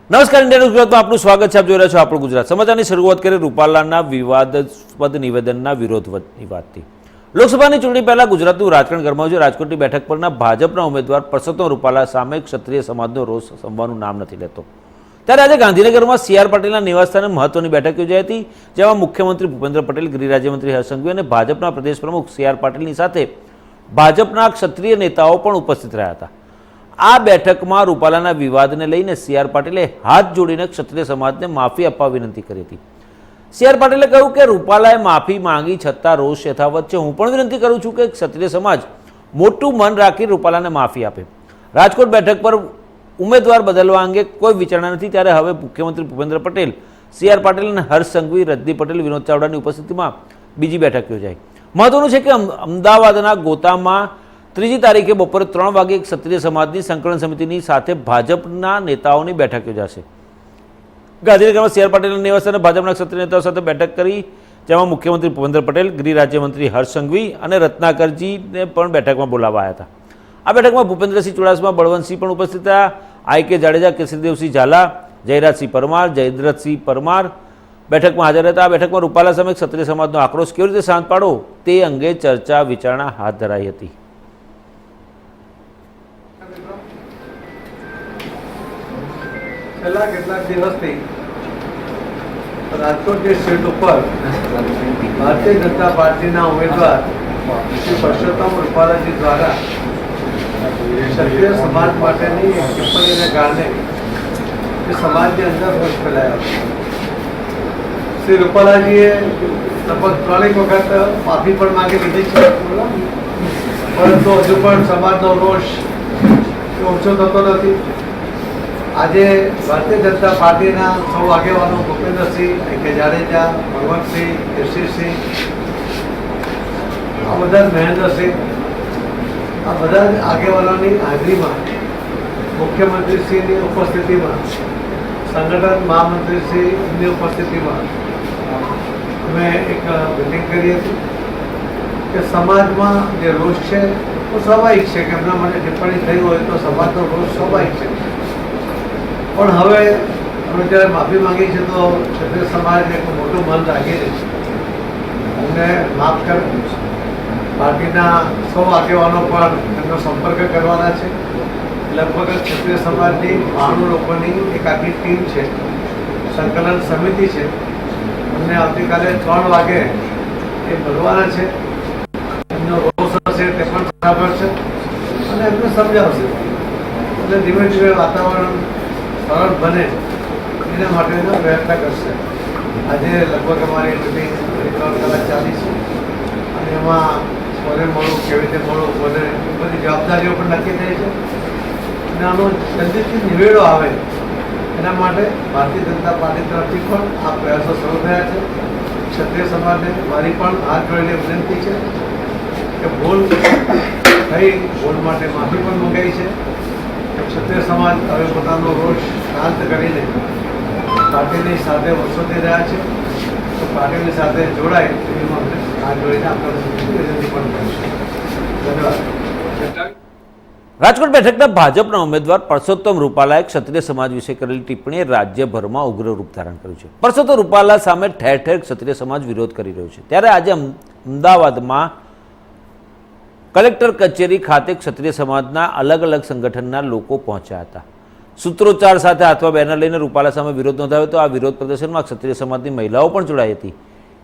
નમસ્કાર, India news ગુજરાતમાં આપનું સ્વાગત છે. આપ જોઈ રહ્યા છો આપણું ગુજરાત. સમાચારની શરૂઆત કરીએ રૂપાલાના વિવાદાસ્પદ નિવેદનના વિરોધની વાતથી. લોકસભાની ચૂંટણી પહેલા ગુજરાતનું રાજકારણ ગરમાયું છે. રાજકોટની બેઠક પરના ભાજપના ઉમેદવાર પરસોત્તમ રૂપાલા સામે ક્ષત્રિય સમાજનો રોષ શમવાનું નામ નથી લેતો. ત્યારે આજે ગાંધીનગરમાં સી.આર. પાટીલના નિવાસસ્થાને મહત્વની બેઠક યોજાઈ હતી, જેમાં મુખ્યમંત્રી ભૂપેન્દ્ર પટેલ, ગૃહ રાજ્યમંત્રી હર્ષ સંઘવી અને ભાજપના પ્રદેશ પ્રમુખ સી.આર. પાટીલની સાથે ભાજપના ક્ષત્રિય નેતાઓ પણ ઉપસ્થિત રહ્યા હતા. આ બેઠકમાં રૂપાલાના વિવાદને લઈને સી.આર. પાટીલે હાથ જોડીને ક્ષત્રિય સમાજને માફી આપવા વિનંતી કરી હતી. સી.આર. પાટીલે કહ્યું કે રૂપાલાએ માફી માંગી છતાં રોષ યથાવત છે. હું પણ વિનંતી કરું છું કે ક્ષત્રિય સમાજ મોટું મન રાખી રૂપાલાને માફી આપે. રાજકોટ બેઠક પર ઉમેદવાર બદલવા અંગે કોઈ વિચારણા નથી. ત્યારે હવે મુખ્યમંત્રી ભૂપેન્દ્ર પટેલ, સી.આર. પાટીલ અને હર્ષ સંઘવી, રજની પટેલ, વિનોદ ચાવડાની ઉપસ્થિતિમાં બીજી બેઠક યોજાઈ. મહત્વનું છે કે અમદાવાદના ગોતામાં 3જી તારીખે બપોરે 3 વાગે ક્ષત્રિય સમાજની સંકલન સમિતિની સાથે ભાજપના નેતાઓની બેઠક યોજાશે. ગાંધીનગરમાં સી.આર. પાટીલના નિવાસસ્થાને ભાજપના ક્ષત્રિય નેતાઓ સાથે બેઠક કરી, જેમાં મુખ્યમંત્રી ભૂપેન્દ્ર પટેલ, ગૃહ રાજ્યમંત્રી હર્ષ સંઘવી અને રત્નાકરજીને પણ બેઠકમાં બોલાવાયા હતા. આ બેઠકમાં ભૂપેન્દ્રસિંહ ચુડાસમા, બળવંતસિંહ પણ ઉપસ્થિત હતા. આઈ.કે. જાડેજા, કેસરીદેવસિંહ ઝાલા, જયરાજસિંહ પરમાર, જયદ્રથસિંહ પરમાર બેઠકમાં હાજર હતા. આ બેઠકમાં રૂપાલા સામે ક્ષત્રિય સમાજનો આક્રોશ કેવી રીતે શાંત પાડવો તે અંગે ચર્ચા વિચારણા હાથ ધરાઈ હતી. છેલ્લા કેટલાક દિવસથી રાજકોટની સીટ ઉપર ભારતીય જનતા પાર્ટીના ઉમેદવાર શ્રી પરસોત્તમ રૂપાલાજી દ્વારા ક્ષત્રિય સમાજ માટેની ટિપ્પણીને કારણે એ સમાજની અંદર રોષ ફેલાયો. શ્રી રૂપાલાજીએ લગભગ 3 વખત માફી પણ માંગી લીધી છે, પરંતુ હજુ પણ સમાજનો રોષ ઓછો થતો નથી. આજે ભારતીય જનતા પાર્ટીના સૌ આગેવાનો ભૂપેન્દ્રસિંહ, આઈ.કે. જાડેજા, બળવંતસિંહ, કેસરીસિંહ, આ બધા મહેન્દ્રસિંહ, આ બધા જ આગેવાનોની હાજરીમાં, મુખ્યમંત્રીશ્રીની ઉપસ્થિતિમાં, સંગઠન મહામંત્રીશ્રીની ઉપસ્થિતિમાં અમે એક મિટિંગ કરી હતી કે સમાજમાં જે રોષ છે એ સ્વાભાવિક છે કે એમના માટે ટિપ્પણી થઈ હોય તો સમાજનો રોષ સ્વાભાવિક છે. પણ હવે અમે જ્યારે માફી માંગી છે તો ક્ષત્રિય સમાજને એક મોટું મન રાખીને અમને માફ કરે. પાર્ટીના સૌ આગેવાનો પણ એમનો સંપર્ક કરવાના છે. લગભગ ક્ષત્રિય સમાજની 92 લોકોની એક આખી ટીમ છે, સંકલન સમિતિ છે. અમને આવતીકાલે 3 વાગે એ મળવાના છે. એમનો રોષ હશે તે પણ બરાબર છે અને એમને સમજાવશે એટલે ધીમે ધીમે વાતાવરણ સરળ બને એના માટેનો પ્રયત્ન કરશે. આજે લગભગ અમારી મિટિંગ 3 કલાક ચાલી છે અને એમાં કોને મળવું, કેવી રીતે મળવું, કોને બધી જવાબદારીઓ પણ નક્કી થઈ છે અને આનો જલ્દીથી નિવેડો આવે એના માટે ભારતીય જનતા પાર્ટી તરફથી પણ આ પ્રયાસો શરૂ થયા છે. ક્ષત્રિય સમાજને મારી પણ હાથ જોડીને વિનંતી છે કે ભૂલ થઈ, ભૂલ માટે માફી પણ મંગાઈ છે. ક્ષત્રિય સમાજ હવે પોતાનો રોષ શાંત કરીને પાર્ટીની સાથે વર્ષોથી રહ્યા છે તો પાર્ટીની સાથે જોડાય એવી અમને હાથ જોડીને આપણે વિનંતી પણ કરીશું. ધન્યવાદ. રાજકોટ બેઠકના ભાજપના ઉમેદવાર પરસોત્તમ રૂપાલાએ ક્ષત્રિય સમાજ વિશે કરેલી ટિપ્પણીએ રાજ્યભરમાં ઉગ્ર રૂપ ધારણ કર્યું છે. પરસોત્તમ રૂપાલા સામે ઠેર ઠેર ક્ષત્રિય સમાજ વિરોધ કરી રહ્યો છે. ત્યારે આજે અમદાવાદમાં કલેક્ટર કચેરી ખાતે ક્ષત્રિય સમાજના અલગ અલગ સંગઠનના લોકો પહોંચ્યા હતા. સૂત્રોચ્ચાર સાથે હાથમાં બેનર લઈને રૂપાલા સામે વિરોધ નોંધાવ્યો હતો. આ વિરોધ પ્રદર્શનમાં ક્ષત્રિય સમાજની મહિલાઓ પણ જોડાઈ હતી.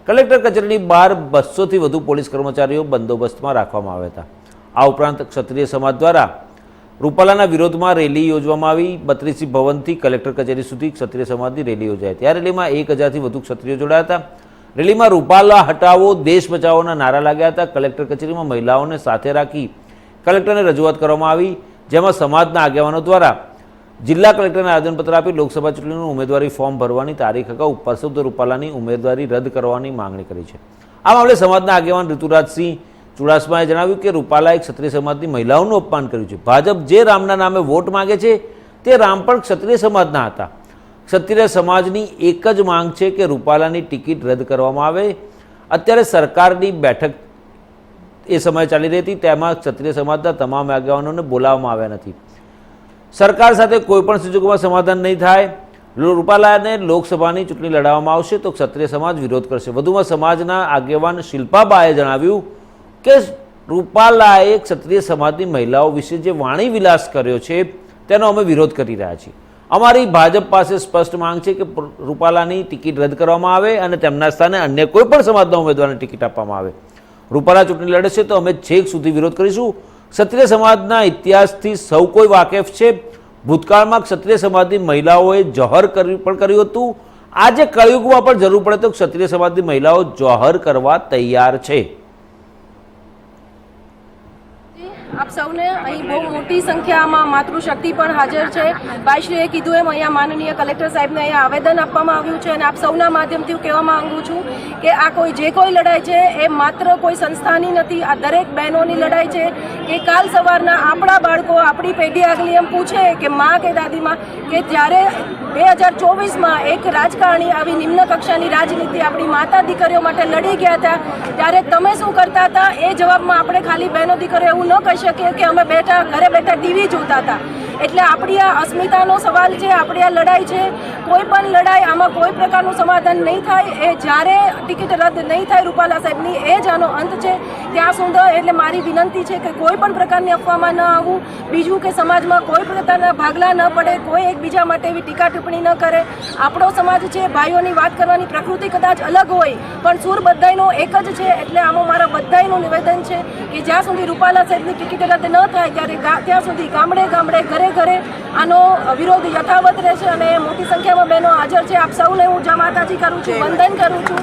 કલેક્ટર કચેરીની બહાર 200થી વધુ પોલીસ કર્મચારીઓ બંદોબસ્તમાં રાખવામાં આવ્યા હતા. આ ઉપરાંત ક્ષત્રિય સમાજ દ્વારા રૂપાલાના વિરોધમાં રેલી યોજવામાં આવી. 32 ભવનથી કલેક્ટર કચેરી સુધી ક્ષત્રિય સમાજની રેલી યોજાઈ હતી. આ રેલીમાં 1000થી વધુ ક્ષત્રિયો જોડાયા હતા. રેલીમાં રૂપાલા હટાવો, દેશ બચાવોના નારા લાગ્યા હતા. કલેક્ટર કચેરીમાં મહિલાઓને સાથે રાખી કલેક્ટરને રજૂઆત કરવામાં આવી, જેમાં સમાજના આગેવાનો દ્વારા જિલ્લા કલેક્ટરને આવેદનપત્ર આપી લોકસભા ચૂંટણીનું ઉમેદવારી ફોર્મ ભરવાની તારીખ અગાઉ પરસોત્તમ રૂપાલાની ઉમેદવારી રદ કરવાની માંગણી કરી છે. આ મામલે સમાજના આગેવાન ઋતુરાજસિંહ ચુડાસમાએ જણાવ્યું કે રૂપાલાએ ક્ષત્રિય સમાજની મહિલાઓનું અપમાન કર્યું છે. ભાજપ જે રામના નામે વોટ માંગે છે તે રામ પણ ક્ષત્રિય સમાજના હતા. ક્ષત્રિય સમાજની એક જ માંગ છે કે રૂપાલાની ટિકિટ રદ કરવામાં આવે. અત્યારે સરકારની બેઠક એ સમય ચાલી રહી હતી, તેમાં ક્ષત્રિય સમાજના તમામ આગેવાનોને બોલાવવામાં આવ્યા નથી. સરકાર સાથે કોઈ પણ સંજોગોમાં સમાધાન નહીં થાય રૂપાલાને લોકસભાની ચૂંટણી લડાવવામાં આવશે તો ક્ષત્રિય સમાજ વિરોધ કરશે. વધુમાં સમાજના આગેવાન શિલ્પાબાએ જણાવ્યું કે રૂપાલાએ ક્ષત્રિય સમાજની મહિલાઓ વિશે જે વાણી વિલાસ કર્યો છે તેનો અમે વિરોધ કરી રહ્યા છીએ. અમારી ભાજપ પાસે સ્પષ્ટ માંગ છે કે રૂપાલાની ટિકિટ રદ કરવામાં આવે અને તેમના સ્થાને અન્ય કોઈ પણ સમાજના ઉમેદવારને ટિકિટ આપવામાં આવે. રૂપાલા ચૂંટણી લડશે તો અમે છેક સુધી વિરોધ કરીશું. ક્ષત્રિય સમાજના ઇતિહાસથી સૌ કોઈ વાકેફ છે. ભૂતકાળમાં ક્ષત્રિય સમાજની મહિલાઓએ જોહર પણ કર્યું હતું. આજે કળયુગમાં પણ જરૂર પડે તો ક્ષત્રિય સમાજની મહિલાઓ જોહર કરવા તૈયાર છે. આપ સૌને અહીં બહુ મોટી સંખ્યામાં માતૃશક્તિ પણ હાજર છે. ભાઈશ્રીએ કીધું એમ અહીંયા માનનીય કલેક્ટર સાહેબને અહીંયા આવેદન આપવામાં આવ્યું છે અને આપ સૌના માધ્યમથી હું કહેવા માંગુ છું કે આ જે કોઈ લડાઈ છે એ માત્ર કોઈ સંસ્થાની નથી. આ દરેક બહેનોની લડાઈ છે કે કાલ સવારના આપણા બાળકો આપણી પેઢી આગળ એમ પૂછે કે માં કે દાદીમાં કે જ્યારે 2024માં એક રાજકારણી આવી નિમ્ન કક્ષાની રાજનીતિ આપણી માતા દીકરીઓ માટે લડી ગયા હતા ત્યારે તમે શું કરતા હતા એ જવાબમાં આપણે ખાલી બહેનો દીકરીઓ એવું ન કહી શકીએ કે અમે ઘરે બેઠા ટીવી જોતા હતા. એટલે આપણી આ અસ્મિતાનો સવાલ છે, આપણી આ લડાઈ છે. કોઈ પણ લડાઈ આમાં કોઈ પ્રકારનું સમાધાન નહીં થાય. એ જ્યારે ટિકિટ રદ નહીં થાય રૂપાલા સાહેબની એ જ આનો અંત છે. ત્યાં સુધી એટલે મારી વિનંતી છે કે કોઈ પણ પ્રકારની અફવામાં ન આવવું. બીજું કે સમાજમાં કોઈ પ્રકારના ભાગલા ન પડે, કોઈ એકબીજા માટે એવી ટીકા ટિપ્પણી ન કરે. આપણો સમાજ છે, ભાઈઓની વાત કરવાની પ્રકૃતિ કદાચ અલગ હોય પણ સૂર બધાયનો એક જ છે. એટલે આમાં મારા બધાયનું નિવેદન છે કે જ્યાં સુધી રૂપાલા સાહેબની ટિકિટ રદ ન થાય ત્યાં સુધી ગામડે ગામડે ઘરે આનો વિરોધ યથાવત રહેશે અને મોટી સંખ્યામાં બહેનો હાજર છે. આપ સૌને હું જય માતાજી કરું છું, વંદન કરું છું.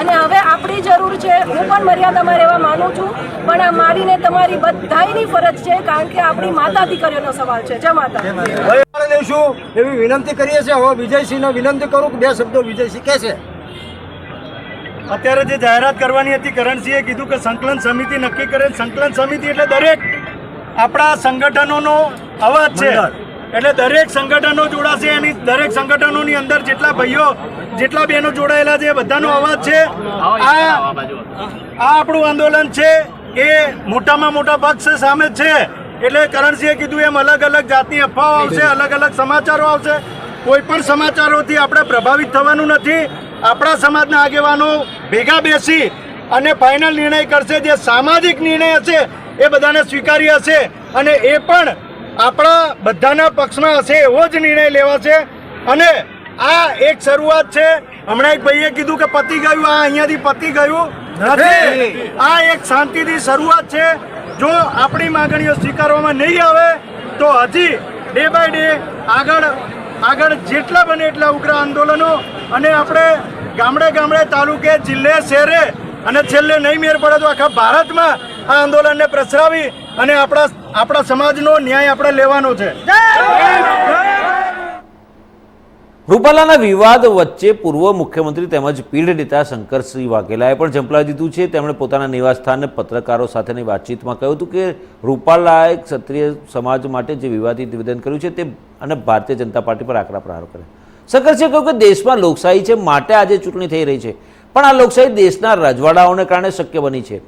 અને હવે આપણી જરૂર છે, હું પણ મર્યાદામાં રહેવા માનું છું, પણ આ મારી ને તમારી બધાયની ફરજ છે કારણ કે આપણી માતા દીકરીઓનો સવાલ છે. જય માતા દઈશું એવી વિનંતી કરીએ છીએ. હવે વિજયસિંહને વિનંતી કરું કે બે શબ્દો વિજયસિંહ કહે છે. અત્યારે જે જાહેરાત કરવાની હતી કરણસિંહે કીધું કે સંકલન સમિતિ નક્કી કરે. સંકલન સમિતિ એટલે દરેક આપણા સંગઠનોનો અવાજ છે. એટલે દરેક સંગઠનો જોડાશે. એની દરેક સંગઠનોની અંદર જેટલા ભાઈઓ જેટલા બહેનો જોડાયેલા છે બધાનો અવાજ છે. આ આપણું આંદોલન છે એ મોટામાં મોટા પક્ષ સામે છે. એટલે કરણસિંહે કીધું એમ અલગ અલગ જાતની અફવાઓ આવશે, અલગ અલગ સમાચારો આવશે. કોઈ પણ સમાચારોથી આપણે પ્રભાવિત થવાનું નથી. આપણા સમાજના આગેવાનો ભેગા બેસી અને ફાઇનલ નિર્ણય કરશે. જે સામાજિક નિર્ણય હશે એ બધાને સ્વીકાર્ય હશે અને એ પણ આપણા બધાના પક્ષમાં હશે એવો જ નિર્ણય લેવાશે. અને આ એક શરૂઆત છે. હમણાં એક ભાઈએ કીધું કે પતી ગયું, આ અહીંયાથી પતી ગયું નથી. આ એક શાંતિથી શરૂઆત છે. જો આપણી માંગણીઓ સ્વીકારવામાં નહીં આવે તો હજી ડે બાય ડે આગળ જેટલા બને એટલા ઉગ્ર આંદોલનો અને આપણે ગામડે તાલુકે જિલ્લે શહેરે અને છેલ્લે નહીં મેર પડે તો આખા ભારતમાં આ આંદોલનને પ્રસરાવી અને આપણા સમાજનો ન્યાય આપણે લેવાનો છે. રૂપાલાના વિવાદ વચ્ચે પૂર્વ મુખ્યમંત્રી તેમજ પીઢ નેતા શંકરસિંહ વાઘેલાએ પણ ઝંપલાવી દીધું છે. તેમણે પોતાના નિવાસસ્થાને પત્રકારો સાથેની વાતચીતમાં કહ્યું હતું કે રૂપાલાએ ક્ષત્રિય સમાજ માટે જે વિવાદિત નિવેદન કર્યું છે તે અને ભારતીય જનતા પાર્ટી પર આકરા પ્રહારો કરે. શંકરસિંહે કહ્યું કે દેશમાં લોકશાહી છે માટે આજે ચૂંટણી થઈ રહી છે, પણ આ લોકશાહી દેશના રજવાડાઓને કારણે શક્ય બની છે.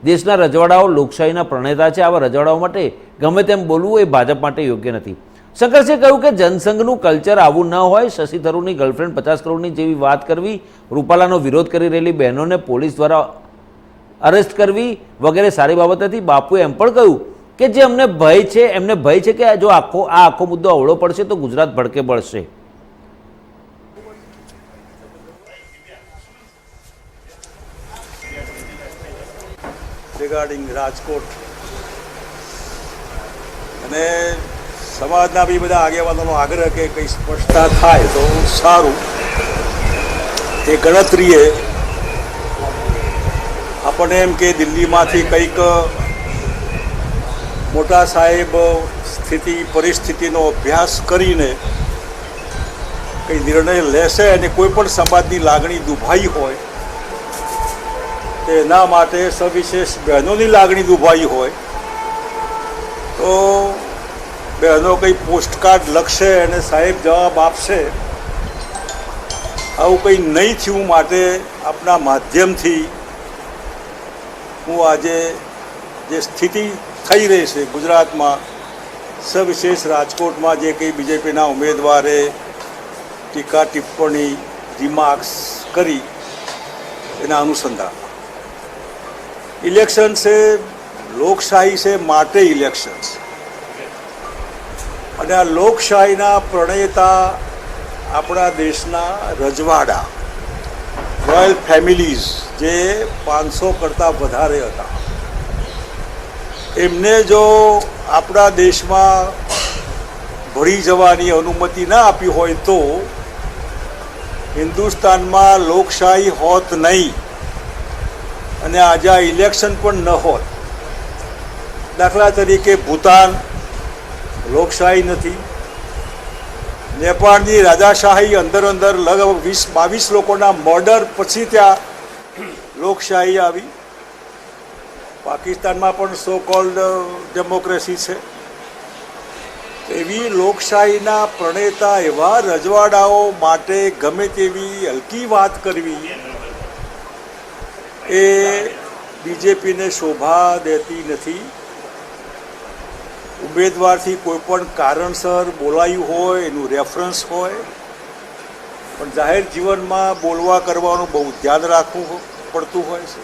દેશના રજવાડાઓ લોકશાહીના પ્રણેતા છે. આવા રજવાડાઓ માટે ગમે તેમ બોલવું એ ભાજપ માટે યોગ્ય નથી. શંકરસિંહે કહ્યું કે જનસંઘનું કલ્ચર આવું ન હોય. શશી થરૂરની ગર્લફ્રેન્ડ 50 કરોડની જેવી વાત કરવી, રૂપાલાનો વિરોધ કરી રહેલી બહેનોને પોલીસ દ્વારા અરેસ્ટ કરવી વગેરે સારી બાબત નથી. બાપુએ એમ પણ કહ્યું કે જે અમને ભય છે એમને ભય છે કે જો આખો મુદ્દો અવળો પડશે તો ગુજરાત ભડકે પડશે. રિગાર્ડિંગ રાજકોટ અને સમાજના બી બધા આગેવાનોનો આગ્રહ કે કંઈ સ્પષ્ટતા થાય તો સારું. એ ગણતરીએ આપણને એમ કે દિલ્હીમાંથી કંઈક મોટા સાહેબ પરિસ્થિતિનો અભ્યાસ કરીને કંઈ નિર્ણય લેશે અને કોઈ પણ સમાજની લાગણી દુભાઈ હોય તેના માટે સવિશેષ બહેનોની લાગણી દુભાઈ હોય તો બહેનો કંઈ પોસ્ટકાર્ડ લખશે અને સાહેબ જવાબ આપશે. આવું કંઈ નહીં થયું માટે આપના માધ્યમથી હું આજે જે સ્થિતિ થઈ રહી છે ગુજરાતમાં, સવિશેષ રાજકોટમાં જે કંઈ બીજેપીના ઉમેદવારે ટીકા ટિપ્પણી રિમાર્ક્સ કરી એના અનુસંધાન ઇલેક્શન છે લોકશાહી છે માટે ઇલેક્શન છે અને આ લોકશાહીના પ્રણેતા આપણા દેશના રજવાડા રોયલ ફેમિલીઝ જે 500 કરતાં વધારે હતા એમને જો આપણા દેશમાં ભળી જવાની અનુમતિ ના આપી હોય તો હિન્દુસ્તાનમાં લોકશાહી હોત નહીં અને આજે આ ઇલેક્શન પણ ન હોત. દાખલા તરીકે ભૂતાન લોકશાહી નથી, નેપાળની રાજાશાહી અંદર લગભગ 20-22 લોકોના મર્ડર પછી ત્યાં લોકશાહી આવી. પાકિસ્તાનમાં પણ સો કોલ્ડ ડેમોક્રેસી છે. એવી લોકશાહીના પ્રણેતા એવા રજવાડાઓ માટે ગમે તેવી હલકી વાત કરવી એ બીજેપીને શોભા દેતી નથી. ઉમેદવારથી કોઈ પણ કારણસર બોલાયું હોય એનું રેફરન્સ હોય, પણ જાહેર જીવનમાં બોલવા કરવાનું બહુ ધ્યાન રાખવું પડતું હોય છે.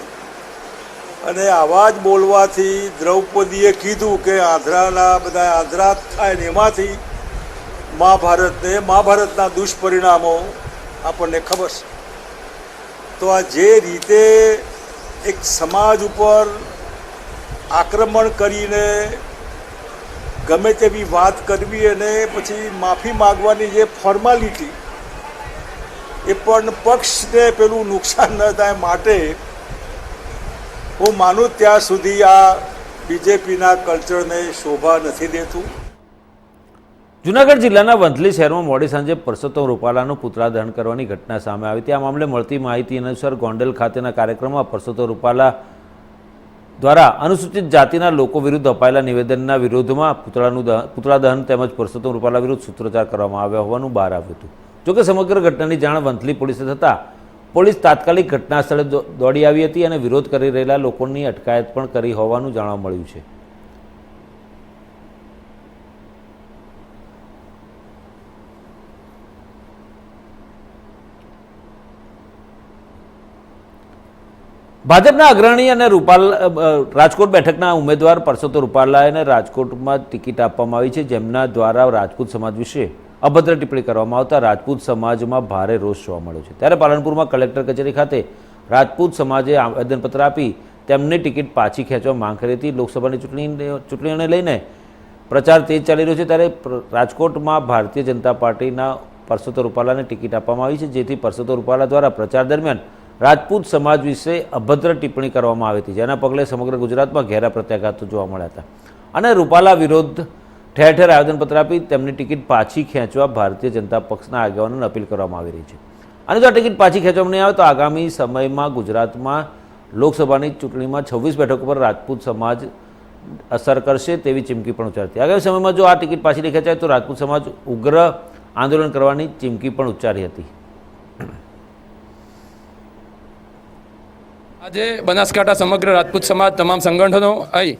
અને આવા જ બોલવાથી દ્રૌપદીએ કીધું કે આંધ્રાના બધા આંધ્રા થાય ને એમાંથી મહાભારતના દુષ્પરિણામો આપણને ખબર છે. તો આ જે રીતે એક સમાજ ઉપર આક્રમણ કરીને ગમે તેવી વાત કરવી અને પછી માફી માગવાની જે ફોર્માલિટી એ પણ પક્ષને પેલું નુકસાન ન થાય માટે હું માનું ત્યાં સુધી આ બીજેપીના કલ્ચરને શોભા નથી દેતું. જૂનાગઢ જિલ્લાના વંથલી શહેરમાં મોડી સાંજે પરસોત્તમ રૂપાલાનું પુતળા દહન કરવાની ઘટના સામે આવી હતી. આ મામલે મળતી માહિતી અનુસાર ગોંડલ ખાતેના કાર્યક્રમમાં પરસોત્તમ રૂપાલા દ્વારા અનુસૂચિત જાતિના લોકો વિરુદ્ધ અપાયેલા નિવેદનના વિરોધમાં પુતળા દહન તેમજ પરસોત્તમ રૂપાલા વિરુદ્ધ સૂત્રોચ્ચાર કરવામાં આવ્યા હોવાનું બહાર આવ્યું હતું. જોકે સમગ્ર ઘટનાની જાણ વંથલી પોલીસે થતાં પોલીસ તાત્કાલિક ઘટના સ્થળે દોડી આવી હતી અને વિરોધ કરી રહેલા લોકોની અટકાયત પણ કરી હોવાનું જાણવા મળ્યું છે. ભાજપના અગ્રણી અને રાજકોટ બેઠકના ઉમેદવાર પરસોત્તમ રૂપાલાને રાજકોટમાં ટિકિટ આપવામાં આવી છે, જેમના દ્વારા રાજપૂત સમાજ વિશે અભદ્ર ટિપ્પણી કરવામાં આવતા રાજપૂત સમાજમાં ભારે રોષ જોવા મળ્યો છે. ત્યારે પાલનપુરમાં કલેક્ટર કચેરી ખાતે રાજપૂત સમાજે આવેદનપત્ર આપી તેમની ટિકિટ પાછી ખેંચવા માંગ કરી હતી. લોકસભાની ચૂંટણીઓને લઈને પ્રચાર તેજ ચાલી રહ્યો છે, ત્યારે રાજકોટમાં ભારતીય જનતા પાર્ટીના પરસોત્તમ રૂપાલાને ટિકિટ આપવામાં આવી છે, જેથી પરસોત્તમ રૂપાલા દ્વારા પ્રચાર દરમિયાન રાજપૂત સમાજ વિશે અભદ્ર ટિપ્પણી કરવામાં આવી હતી, જેના પગલે સમગ્ર ગુજરાતમાં ઘેરા પ્રત્યાઘાતો જોવા મળ્યા હતા અને રૂપાલા વિરુદ્ધ ઠેર ઠેર આવેદનપત્ર આપી તેમની ટિકિટ પાછી ખેંચવા ભારતીય જનતા પક્ષના આગેવાનોને અપીલ કરવામાં આવી રહી છે. અને જો આ ટિકિટ પાછી ખેંચવામાં નહીં આવે તો આગામી સમયમાં ગુજરાતમાં લોકસભાની ચૂંટણીમાં 26 બેઠકો પર રાજપૂત સમાજ અસર કરશે તેવી ચીમકી પણ ઉચ્ચારી. આગામી સમયમાં જો આ ટિકિટ પાછી નહીં ખેંચાય તો રાજપૂત સમાજ ઉગ્ર આંદોલન કરવાની ચીમકી પણ ઉચ્ચારી હતી. આજે બનાસકાંઠા સમગ્ર રાજપૂત સમાજ તમામ સંગઠનો અહીં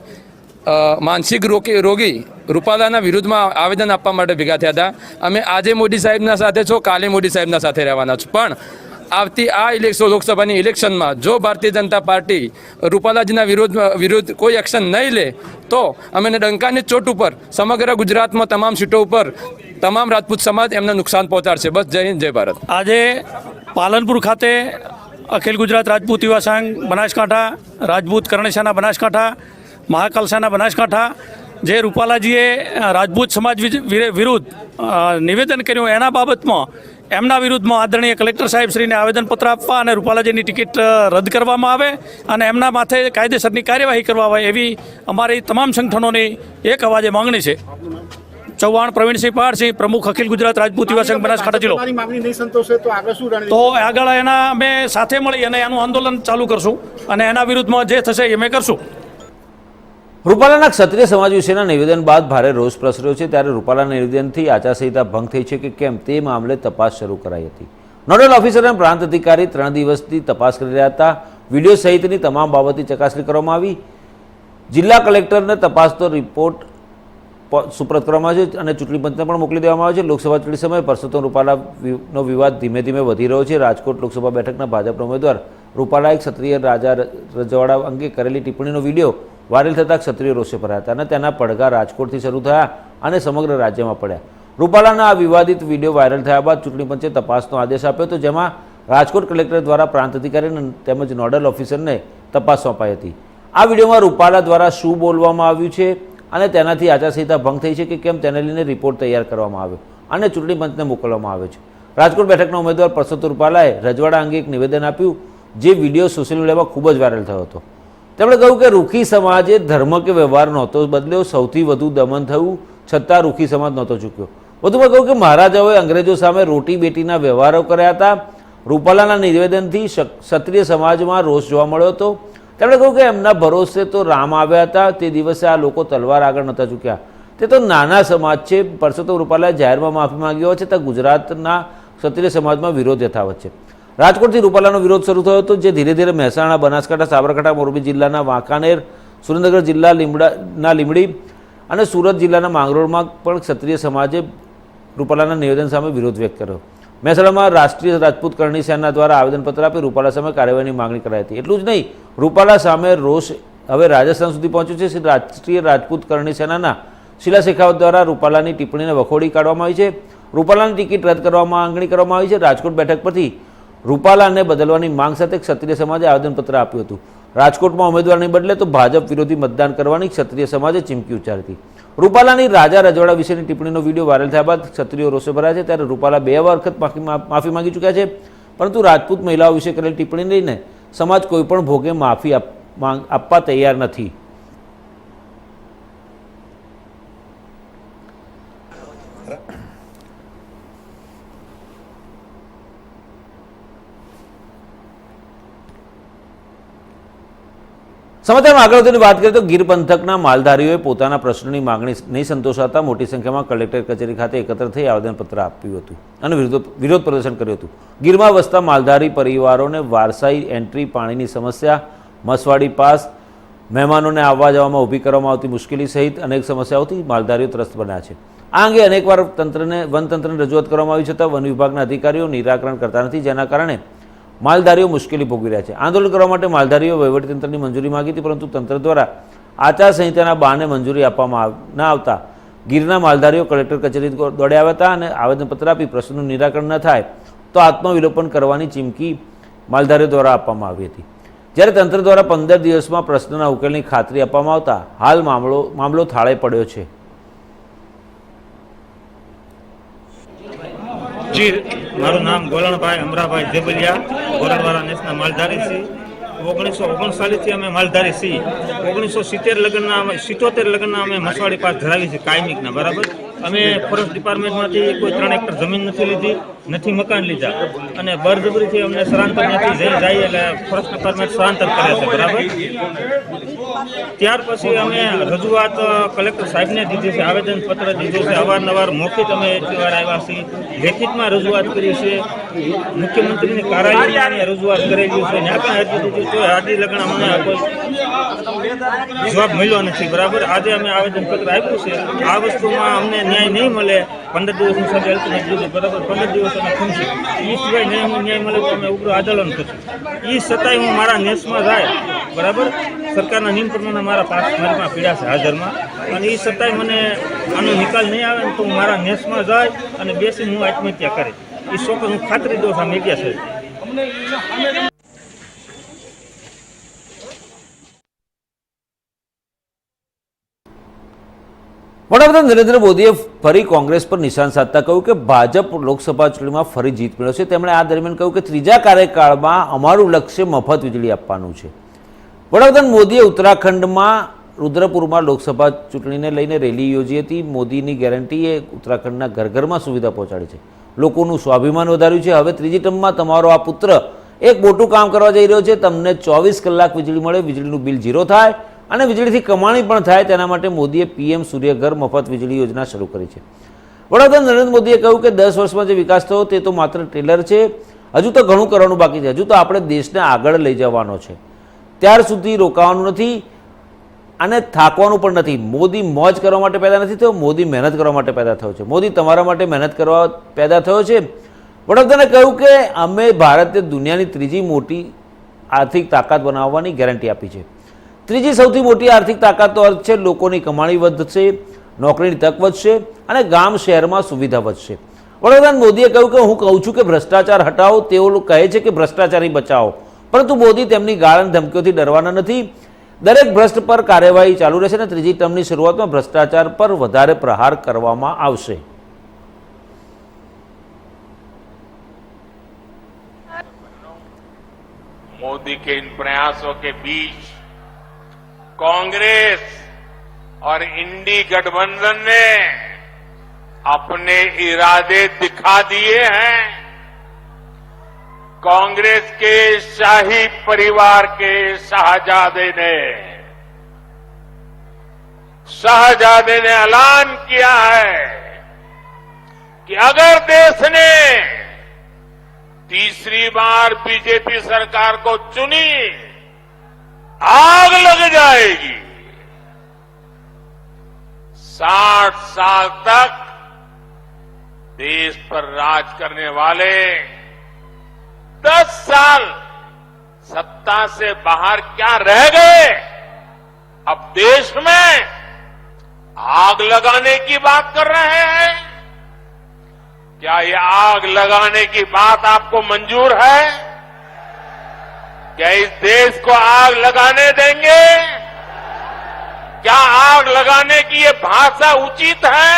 માનસિક રોગી રૂપાલાના વિરુદ્ધમાં આવેદન આપવા માટે ભેગા થયા હતા. અમે આજે મોદી સાહેબના સાથે છો, કાલે મોદી સાહેબના સાથે રહેવાના છો, પણ આવતી આ લોકસભાની ઇલેક્શનમાં જો ભારતીય જનતા પાર્ટી રૂપાલાજીના વિરુદ્ધ કોઈ એક્શન નહીં લે તો અમે ડંકાની ચોટ ઉપર સમગ્ર ગુજરાતમાં તમામ સીટો ઉપર તમામ રાજપૂત સમાજ એમને નુકસાન પહોંચાડશે. બસ જય હિન્દ, જય ભારત. આજે પાલનપુર ખાતે અખિલ ગુજરાત રાજપૂત યુવા સંઘ બનાસકાંઠા, રાજપૂત કરણેશાના બનાસકાંઠા, મહાકલશાના બનાસકાંઠા જે રૂપાલાજીએ રાજપૂત સમાજ વિરુદ્ધ નિવેદન કર્યું એના બાબતમાં એમના વિરુદ્ધમાં આદરણીય કલેક્ટર સાહેબશ્રીને આવેદનપત્ર આપવા અને રૂપાલાજીની ટિકિટ રદ કરવામાં આવે અને એમના માથે કાયદેસરની કાર્યવાહી કરવા આવે એવી અમારી તમામ સંગઠનોની એક અવાજે માંગણી છે. ચૌહાણ પ્રવીણસિંહ પહાડસિંહ, પ્રમુખ અખિલ ગુજરાત રાજપૂત યુવા સંઘ બનાસકાંઠા જિલ્લો. તો આગળ એના અમે સાથે મળી અને એનું આંદોલન ચાલુ કરશું અને એના વિરુદ્ધમાં જે થશે એ અમે કરશું. રૂપાલાના ક્ષત્રિય સમાજ વિશેના નિવેદન બાદ ભારે રોષ પ્રસર્યો છે. ત્યારે રૂપાલાના નિવેદનથી આચારસંહિતા ભંગ થઈ છે કે કેમ તે મામલે તપાસ શરૂ કરાઈ હતી. નોડલ ઓફિસર અને પ્રાંત અધિકારી 3 દિવસથી તપાસ કરી રહ્યા હતા. વિડીયો સહિતની તમામ બાબતની ચકાસણી કરવામાં આવી. જિલ્લા કલેક્ટરને તપાસનો રિપોર્ટ સુપ્રત કરવામાં આવે છે અને ચૂંટણી પંચને પણ મોકલી દેવામાં આવે છે. લોકસભા ચૂંટણી સમયે પરસોત્તમ રૂપાલાનો વિવાદ ધીમે ધીમે વધી રહ્યો છે. રાજકોટ લોકસભા બેઠકના ભાજપના ઉમેદવાર રૂપાલાએ ક્ષત્રિય રાજા રજવાડા અંગે કરેલી ટિપ્પણીનો વિડીયો વાયરલ થતાં ક્ષત્રિયો રોષે ભરાયા હતા અને તેના પડઘા રાજકોટથી શરૂ થયા અને સમગ્ર રાજ્યમાં પડ્યા. રૂપાલાના આ વિવાદિત વિડીયો વાયરલ થયા બાદ ચૂંટણી પંચે તપાસનો આદેશ આપ્યો હતો, જેમાં રાજકોટ કલેક્ટર દ્વારા પ્રાંત અધિકારી તેમજ નોડલ ઓફિસરને તપાસ સોંપાઈ હતી. આ વિડીયોમાં રૂપાલા દ્વારા શું બોલવામાં આવ્યું છે અને તેનાથી આચારસંહિતા ભંગ થઈ છે કે કેમ તેને લઈને રિપોર્ટ તૈયાર કરવામાં આવ્યો અને ચૂંટણી પંચને મોકલવામાં આવ્યો છે. રાજકોટ બેઠકના ઉમેદવાર પરસોત્તમ રૂપાલાએ રજવાડા અંગે એક નિવેદન આપ્યું, જે વિડીયો સોશિયલ મીડિયામાં ખૂબ જ વાયરલ થયો હતો. તેમણે કહ્યું કે રૂખી સમાજે ધર્મ કે વ્યવહાર નહોતો બદલ્યો, સૌથી વધુ દમન થયું છતાં રૂખી સમાજ નહોતો ચૂક્યો. વધુમાં કહ્યું કે મહારાજાઓએ અંગ્રેજો સામે રોટી બેટીના વ્યવહારો કર્યા હતા. રૂપાલાના નિવેદનથી ક્ષત્રિય સમાજમાં રોષ જોવા મળ્યો હતો. તેમણે કહ્યું કે એમના ભરોસે તો રામ આવ્યા હતા, તે દિવસે આ લોકો તલવાર આગળ નહોતા ચૂક્યા. તે તો નાના સમાજ છે. પરસોત્તમ રૂપાલાએ જાહેરમાં માફી માંગી હોવા છતાં ગુજરાતના ક્ષત્રિય સમાજમાં વિરોધ યથાવત છે. રાજકોટથી રૂપાલાનો વિરોધ શરૂ થયો હતો, જે ધીરે ધીરે મહેસાણા, બનાસકાંઠા, સાબરકાંઠા, મોરબી જિલ્લાના વાંકાનેર, સુરેન્દ્રનગર જિલ્લા લીમડી અને સુરત જિલ્લાના માંગરોળમાં પણ ક્ષત્રિય સમાજે રૂપાલાના નિવેદન સામે વિરોધ વ્યક્ત કર્યો. મહેસાણામાં રાષ્ટ્રીય રાજપૂત કરણી સેના દ્વારા આવેદનપત્ર આપી રૂપાલા સામે કાર્યવાહીની માંગણી કરાઈ હતી. એટલું જ નહીં, રૂપાલા સામે રોષ હવે રાજસ્થાન સુધી પહોંચ્યું છે. રાષ્ટ્રીય રાજપૂત કરણી સેનાના શીલા શેખાવત દ્વારા રૂપાલાની ટિપ્પણીને વખોડી કાઢવામાં આવી છે. રૂપાલાની ટિકિટ રદ કરવામાં માંગણી કરવામાં આવી છે. રાજકોટ બેઠક પરથી રૂપાલાને બદલવાની માંગ સાથે ક્ષત્રિય સમાજે આવેદનપત્ર આપ્યું હતું. રાજકોટમાં ઉમેદવારની બદલે તો ભાજપ વિરોધી મતદાન કરવાની ક્ષત્રિય સમાજે ચીમકી ઉચ્ચારી હતી. રૂપાલાની રાજા રજવાડા વિશેની ટિપ્પણીનો વિડીયો વાયરલ થયા બાદ ક્ષત્રિયો રોષે ભરાયા છે. ત્યારે રૂપાલા 2 વખત માફી માંગી ચૂક્યા છે, પરંતુ રાજપૂત મહિલાઓ વિશે કરેલી ટિપ્પણી લઈને સમાજ કોઈપણ ભોગે માફી આપવા તૈયાર નથી. સમાચારમાં આગળ વધીને વાત કરીએ તો ગીર પંથકના માલધારીઓએ પોતાના પ્રશ્નોની માંગણી નહીં સંતોષાતા મોટી સંખ્યામાં કલેક્ટર કચેરી ખાતે એકત્ર થઈ આવેદનપત્ર આપ્યું હતું અને વિરોધ પ્રદર્શન કર્યું હતું. ગીરમાં વસતા માલધારી પરિવારોને વારસાઈ એન્ટ્રી, પાણીની સમસ્યા, મસવાડી પાસ, મહેમાનોને આવવા જવામાં ઊભી કરવામાં આવતી મુશ્કેલી સહિત અનેક સમસ્યાઓથી માલધારીઓ ત્રસ્ત બન્યા છે. આ અંગે અનેકવાર વનતંત્રને રજૂઆત કરવામાં આવી છતાં વન વિભાગના અધિકારીઓ નિરાકરણ કરતા નથી, જેના કારણે માલધારીઓ મુશ્કેલી ભોગવી રહ્યા છે. આંદોલન કરવા માટે માલધારીઓ વહીવટીતંત્રની મંજૂરી માંગી હતી, પરંતુ તંત્ર દ્વારા આચારસંહિતાના બહાને મંજૂરી આપવામાં ન આવતા ગીરના માલધારીઓ કલેક્ટર કચેરી દોડ્યા આવ્યા હતા અને આવેદનપત્ર આપી પ્રશ્નનું નિરાકરણ ન થાય તો આત્મવિલોપન કરવાની ચીમકી માલધારીઓ દ્વારા આપવામાં આવી હતી. જ્યારે તંત્ર દ્વારા 15 દિવસમાં પ્રશ્નના ઉકેલની ખાતરી આપવામાં આવતા હાલ મામલો થાળે પડ્યો છે. જી, મારું નામ ગોલણભાઈ અમરાભાઈ દેબલિયા, ગોરણવાળા નેસના માલધારી છીએ. 1939 થી અમે માલધારી છીએ. 1977 લગ્નના અમે મસવાડી પાસ ધરાવી છે કાયમિકના, બરાબર. અમે ફોરેસ્ટ ડિપાર્ટમેન્ટમાંથી કોઈ 3 એકર જમીન નથી લીધી, નથી મકાન લીધા અને બળજબરીથી અમને સ્થળાંતર નથી જાય એટલે ફોરેસ્ટ ડિપાર્ટમેન્ટ સ્થળાંતર કરે છે, બરાબર. ત્યાર પછી અમે રજૂઆત કલેક્ટર સાહેબને દીધી છે, આવેદનપત્ર દીધું છે, અવારનવાર મૌખિક અમે એટલી વાર આવ્યા છીએ, લેખિતમાં રજૂઆત કરી છે, મુખ્યમંત્રીની કાર્યાલયમાં રજૂઆત કરેલી છે, ત્યાં પણ અરજી દીધી તો આજી લગ્ન અમને કોઈ જવાબ મળ્યો નથી, બરાબર. આજે અમે આવેદનપત્ર આપ્યું છે. આ વસ્તુમાં અમને ન્યાય નહીં મળે, 15 દિવસની સજા અલ્ટિમેટ દીધી, બરાબર. 15 દિવસ અમે ખુંચી, એ સિવાય ન્યાય મળે તો અમે ઉગ્ર આંદોલન કરશું. એ છતાંય હું મારા નેસમાં જાય, બરાબર. સરકારના નિયમ પ્રમાણે મારી પાસે પીડા છે હાજરમાં, અને એ છતાંય મને આનો નિકાલ નહીં આવે ને તો હું મારા નેસમાં જાય અને બેસીને હું આત્મહત્યા કરી. એ ચોક્કસ હું ખાતરી દઉં છું આ મીડિયા છે. વડાપ્રધાન નરેન્દ્ર મોદીએ ફરી કોંગ્રેસ પર નિશાન સાધતા કહ્યું કે ભાજપ લોકસભા ચૂંટણીમાં ફરી જીત મેળવશે. તેમણે આ દરમિયાન કહ્યું કે 3જા કાર્યકાળમાં અમારું લક્ષ્ય મફત વીજળી આપવાનું છે. વડાપ્રધાન મોદીએ ઉત્તરાખંડમાં રુદ્રપુરમાં લોકસભા ચૂંટણીને લઈને રેલી યોજી હતી. મોદીની ગેરંટીએ ઉત્તરાખંડના ઘર ઘરમાં સુવિધા પહોંચાડી છે, લોકોનું સ્વાભિમાન વધાર્યું છે. હવે 3જી ટર્મમાં તમારો આ પુત્ર એક મોટું કામ કરવા જઈ રહ્યો છે. તમને 24 કલાક વીજળી મળે, વીજળીનું બિલ 0 થાય અને વીજળીથી કમાણી પણ થાય. તેના માટે મોદીએ PM સૂર્યઘર મફત વીજળી યોજના શરૂ કરી છે. વડાપ્રધાન નરેન્દ્ર મોદીએ કહ્યું કે 10 વર્ષમાં જે વિકાસ થયો તે તો માત્ર ટ્રેલર છે, હજુ તો ઘણું કરવાનું બાકી છે. હજુ તો આપણે દેશને આગળ લઈ જવાનો છે, ત્યાર સુધી રોકાવાનું નથી. અને થાકવાનું પણ નથી. મોદી મોજ કરવા માટે પેદા નથી થયો, મોદી મહેનત કરવા માટે પેદા થયો છે. મોદી તમારા માટે મહેનત કરવા પેદા થયો છે. વડાપ્રધાને કહ્યું કે અમે ભારતે દુનિયાની ત્રીજી મોટી આર્થિક તાકાત બનાવવાની ગેરંટી આપી છે. ત્રીજી સૌથી મોટી આર્થિક તાકાતનો અર્થ છે લોકોની કમાણી વધશે, નોકરીની તક વધશે અને ગામ શહેરમાં સુવિધા વધશે. વડાપ્રધાન મોદીએ કહ્યું કે હું કહું છું કે ભ્રષ્ટાચાર હટાવો, તેઓ કહે છે કે ભ્રષ્ટાચારી બચાવો, પરંતુ મોદી તેમની ગાળ અને ધમકીઓથી ડરવાના નથી. દરેક ભ્રષ્ટ પર કાર્યવાહી ચાલુ રહેશે અને ત્રીજી ટર્મની શરૂઆતમાં ભ્રષ્ટાચાર પર વધારે પ્રહાર કરવામાં આવશે. मोदी के इन प्रयासों के बीच कांग्रेस और इंडी गठबंधन ने अपने इरादे दिखा दिए हैं. कांग्रेस के शाही परिवार के शाहजादे ने ऐलान किया है कि अगर देश ने तीसरी बार बीजेपी सरकार को चुनी, आग लग जाएगी. 60 साल तक देश पर राज करने वाले 10 साल सत्ता से बाहर क्या रह गए. अब देश में आग लगाने की बात कर रहे हैं. क्या ये आग लगाने की बात आपको मंजूर है? क्या इस देश को आग लगाने देंगे? क्या आग लगाने की ये भाषा उचित है?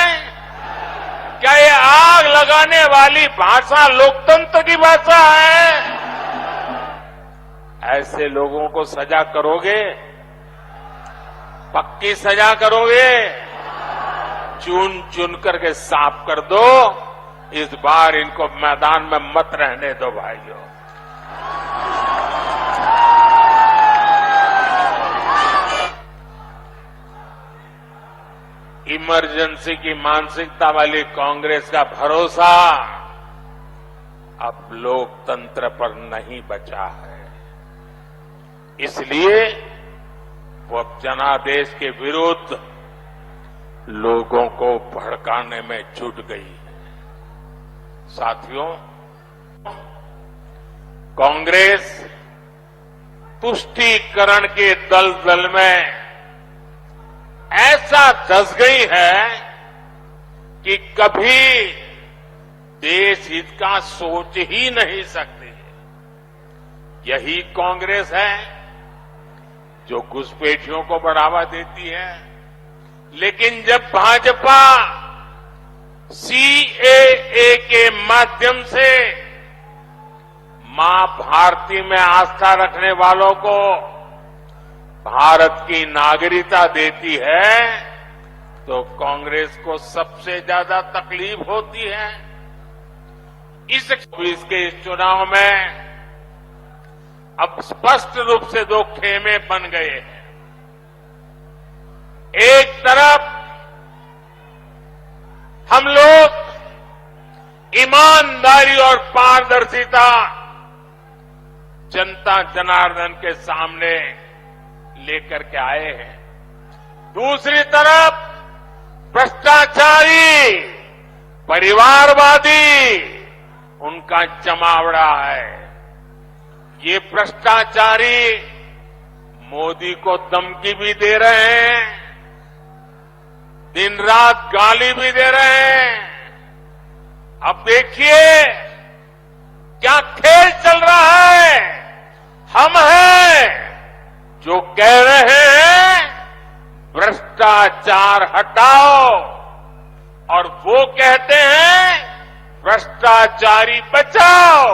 क्या ये आग लगाने वाली भाषा लोकतंत्र की भाषा है? ऐसे लोगों को सजा करोगे? पक्की सजा करोगे? चुन चुन करके साफ कर दो. इस बार इनको मैदान में मत रहने दो भाइयों. इमरजेंसी की मानसिकता वाली कांग्रेस का भरोसा अब लोकतंत्र पर नहीं बचा है. इसलिए वो अब जनादेश के विरुद्ध लोगों को भड़काने में जुट गई है. साथियों, कांग्रेस तुष्टीकरण के दलदल में ऐसा धंस गई है कि कभी देश हित का सोच ही नहीं सकती. यही कांग्रेस है जो घुसपैठियों को बढ़ावा देती है. लेकिन जब भाजपा सीएए के माध्यम से मां भारती में आस्था रखने वालों को भारत की नागरिकता देती है, तो कांग्रेस को सबसे ज्यादा तकलीफ होती है. इसके इस चुनाव में अब स्पष्ट रूप से दो खेमे बन गए हैं. एक तरफ हम लोग ईमानदारी और पारदर्शिता जनता जनार्दन के सामने लेकर के आए हैं. दूसरी तरफ भ्रष्टाचारी, परिवारवादी उनका जमावड़ा है. ये भ्रष्टाचारी मोदी को धमकी भी दे रहे हैं, दिन रात गाली भी दे रहे हैं. अब देखिए क्या खेल चल रहा है. हम हैं जो कह रहे हैं भ्रष्टाचार हटाओ, और वो कहते हैं भ्रष्टाचारी बचाओ.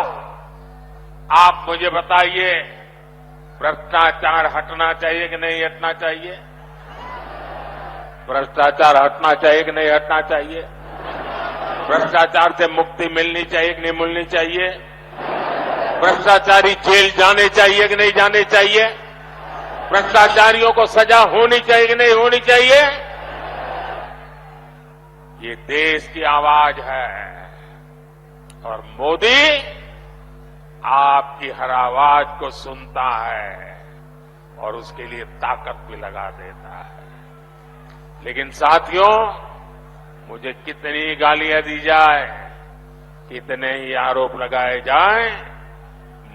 आप मुझे बताइए, भ्रष्टाचार हटना चाहिए कि नहीं हटना चाहिए? भ्रष्टाचार हटना चाहिए कि नहीं हटना चाहिए? भ्रष्टाचार से मुक्ति मिलनी चाहिए कि नहीं मिलनी चाहिए? भ्रष्टाचारी जेल जाने चाहिए कि नहीं जाने चाहिए? भ्रष्टाचारियों को सजा होनी चाहिए कि नहीं होनी चाहिए? ये देश की आवाज है और मोदी आपकी हर आवाज को सुनता है. और उसके लिए ताकत भी लगा देता है। लेकिन साथियों, मुझे कितनी गालियां दी जाए, कितने ही आरोप लगाए जाए,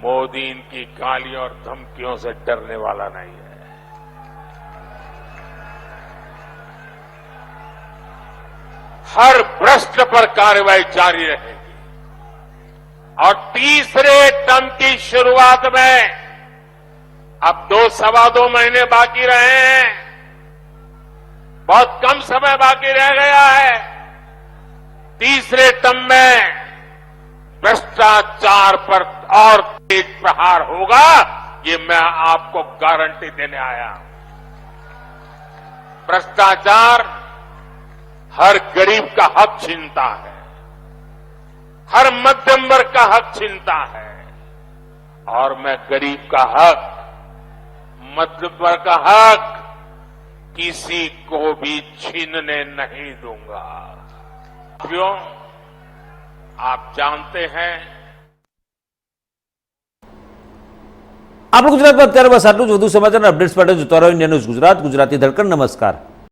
मोदी इनकी गालियों और धमकियों से डरने वाला नहीं है। हर भ्रष्ट पर कार्रवाई जारी रहेगी और तीसरे टर्म की शुरुआत में अब 2-2.25 महीने बाकी रहे हैं, बहुत कम समय बाकी रह गया है। तीसरे टर्म में भ्रष्टाचार पर और तेज प्रहार होगा, ये मैं आपको गारंटी देने आया हूं। भ्रष्टाचार हर गरीब का हक छीनता है, हर मध्यम वर्ग का हक छीनता है, और मैं गरीब का हक, मध्यम वर्ग का हक किसी को भी छीनने नहीं दूंगा। साथियों, आप जानते हैं આપણું ગુજરાતમાં અત્યારે બસ આટલું જ. વધુ સમાચાર અપડેટ્સ માટે જોતા રહો ઇન્ડિયા ન્યૂઝ ગુજરાત, ગુજરાતી ધડકણ. નમસ્કાર.